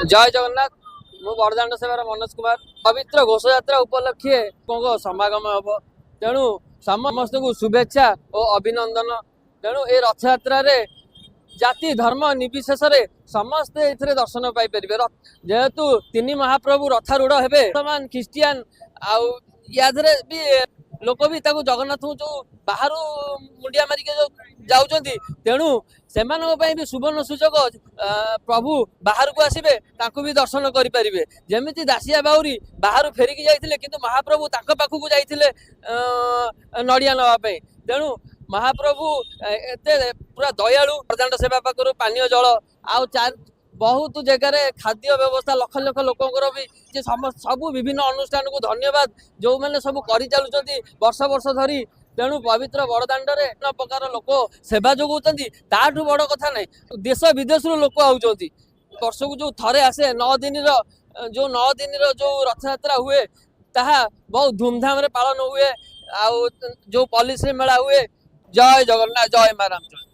जय जगन्नाथ मु बड़दाण्ड सेवार मनोज कुमार पवित्र घोष यात्रा उपलक्षे समागम हम तेणु समस्त को शुभेच्छा और अभिनंदन। तेणु ए रथ यात्रा जाति धर्म निर्विशेष समस्ते दर्शन पाइपर जेहेतु तीन महाप्रभु रथारूढ़ हे मुसलमान ख्रीस्टियान आदि भी लोक भी जगन्नाथ जो बाहर मुंडिया मारिक जो जाऊँगी तेणु से भी सुवर्ण सुजोग प्रभु बाहर को आसबे भी दर्शन करें जमी दासिया बाउरी बाहर फेरिकी जाते कि महाप्रभु पाखक जाते नड़िया नापी तेणु महाप्रभु एते पूरा दयालु बड़दाण्ड सेवा पाखर पानीय जल आउ बहुत जगह खाद्य व्यवस्था लक्ष लक्ष लोकंर भी सब विभिन्न अनुष्ठान को धन्यवाद जो मैंने सब कर चलुँच वर्ष वर्ष धरी। तेणु पवित्र बड़दाण्डे प्रकार लोक सेवा जोगाऊँ ताठू बड़ कथा ना देश विदेश लोक आउंट वर्ष को जो थे आसे 9 दिन जो 9 दिन जो रथ यात्रा हुए ताहा बहुत धूमधाम रे पालन हुए जो पॉलिसी मेला हुए। जय जगन्नाथ जय मां रामचंद्र।